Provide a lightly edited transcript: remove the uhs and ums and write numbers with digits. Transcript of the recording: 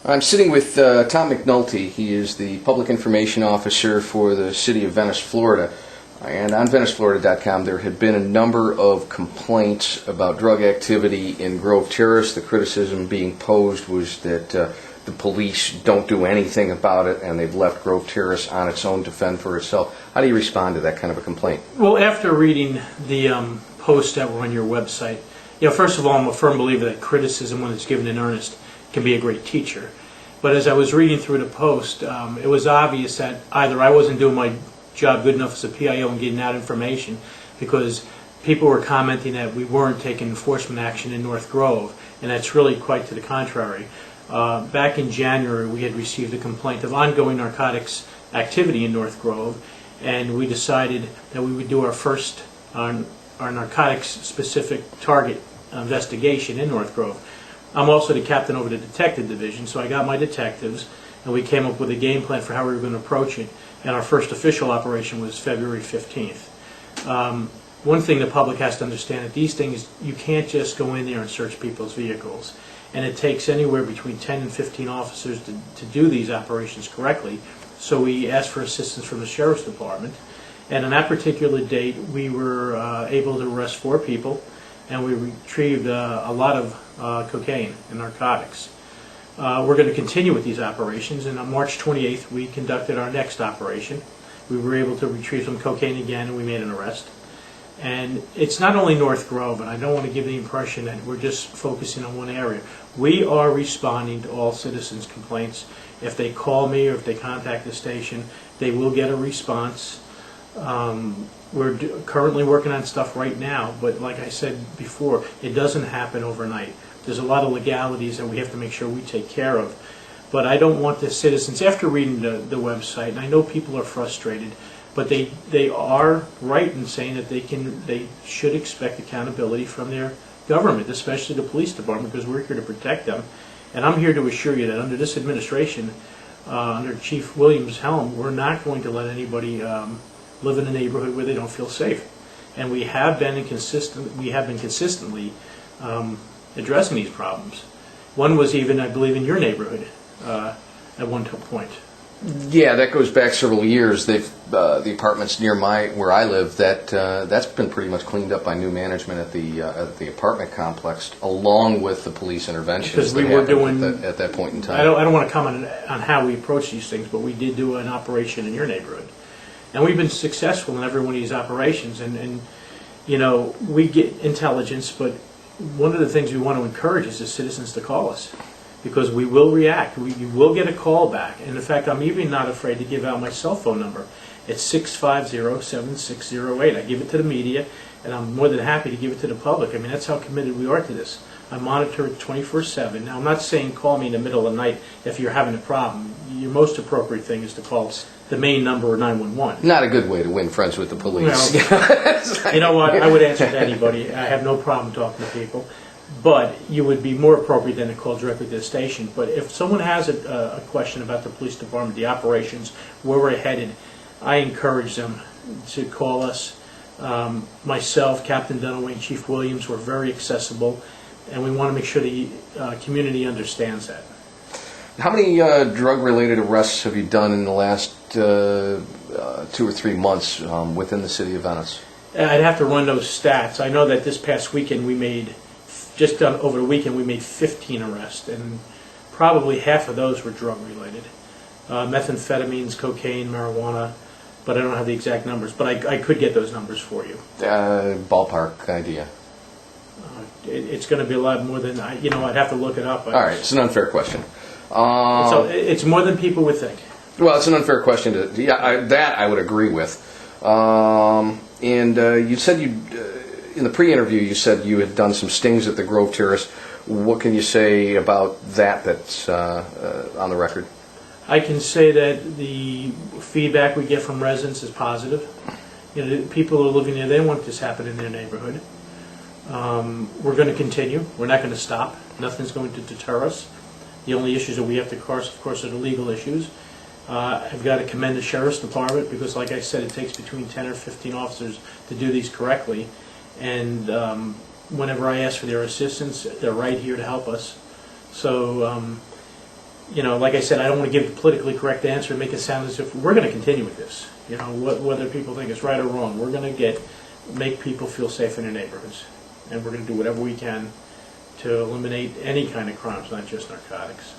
I'm sitting with Tom McNulty. He is the Public Information Officer for the City of Venice, Florida. And on VeniceFlorida.com there had been a number of complaints about drug activity in Grove Terrace. The criticism being posed was that the police don't do anything about it and they've left Grove Terrace on its own to fend for itself. How do you respond to that kind of a complaint? Well, after reading the posts that were on your website, first of all, I'm a firm believer that criticism, when it's given in earnest, can be a great teacher. But as I was reading through the post, it was obvious that either I wasn't doing my job good enough as a PIO and getting out information, because people were commenting that we weren't taking enforcement action in North Grove, and that's really quite to the contrary. Back in January, we had received a complaint of ongoing narcotics activity in North Grove, and we decided that we would do our first our narcotics-specific target investigation in North Grove. I'm also the captain over the detective division, so I got my detectives, and we came up with a game plan for how we were going to approach it, and our first official operation was February 15th. One thing the public has to understand, that these things, you can't just go in there and search people's vehicles, and it takes anywhere between 10 and 15 officers to do these operations correctly, so we asked for assistance from the Sheriff's Department, and on that particular date we were able to arrest 4 people, and we retrieved a lot of cocaine and narcotics. We're going to continue with these operations, and on March 28th we conducted our next operation. We were able to retrieve some cocaine again, and we made an arrest. And it's not only North Grove, and I don't want to give the impression that we're just focusing on one area. We are responding to all citizens' complaints. If they call me or if they contact the station, they will get a response. We're currently working on stuff right now, but like I said before, it doesn't happen overnight. There's a lot of legalities that we have to make sure we take care of. But I don't want the citizens, after reading the website, and I know people are frustrated, but they are right in saying that they should expect accountability from their government, especially the police department, because we're here to protect them. And I'm here to assure you that under this administration, under Chief Williams' helm, we're not going to let anybody live in a neighborhood where they don't feel safe. And we have been consistently addressing these problems. One was even, I believe, in your neighborhood at one point. Yeah, that goes back several years. The apartments near where I live, that's been pretty much cleaned up by new management at the apartment complex, along with the police interventions. Because we were doing at that point in time. I don't want to comment on how we approach these things, but we did do an operation in your neighborhood, and we've been successful in every one of these operations. And we get intelligence, but one of the things we want to encourage is the citizens to call us, because we will react. You will get a call back. And in fact, I'm even not afraid to give out my cell phone number. It's 650-7608. I give it to the media, and I'm more than happy to give it to the public. I mean, that's how committed we are to this. I monitor it 24/7. Now, I'm not saying call me in the middle of the night if you're having a problem. Your most appropriate thing is to call the main number or 911. Not a good way to win friends with the police. Well, you know what? I would answer to anybody. I have no problem talking to people. But you would be more appropriate than to call directly to the station. But if someone has a question about the police department, the operations, where we're headed, I encourage them to call us. Myself, Captain Dunaway, and Chief Williams, we're very accessible, and we want to make sure the community understands that. How many drug-related arrests have you done in the last 2 or 3 months within the city of Venice? I'd have to run those stats. I know that this past weekend we made, over the weekend, we made 15 arrests, and probably half of those were drug-related. Methamphetamines, cocaine, marijuana, but I don't have the exact numbers. But I could get those numbers for you. Ballpark idea. It's going to be a lot more than, I'd have to look it up. All right, it's an unfair question. So it's more than people would think. Well, it's an unfair question. That I would agree with. And you said in the pre-interview, you said you had done some stings at the Grove Terrace. What can you say about that's on the record? I can say that the feedback we get from residents is positive. People who are living there, they don't want this to happen in their neighborhood. We're going to continue. We're not going to stop. Nothing's going to deter us. The only issues that we have to cross, of course, are the legal issues. I've got to commend the Sheriff's Department, because, like I said, it takes between 10 or 15 officers to do these correctly. And whenever I ask for their assistance, they're right here to help us. So you know, like I said, I don't want to give the politically correct answer and make it sound as if we're going to continue with this. You know, whether people think it's right or wrong, we're going to make people feel safe in their neighborhoods. And we're going to do whatever we can to eliminate any kind of crimes, not just narcotics.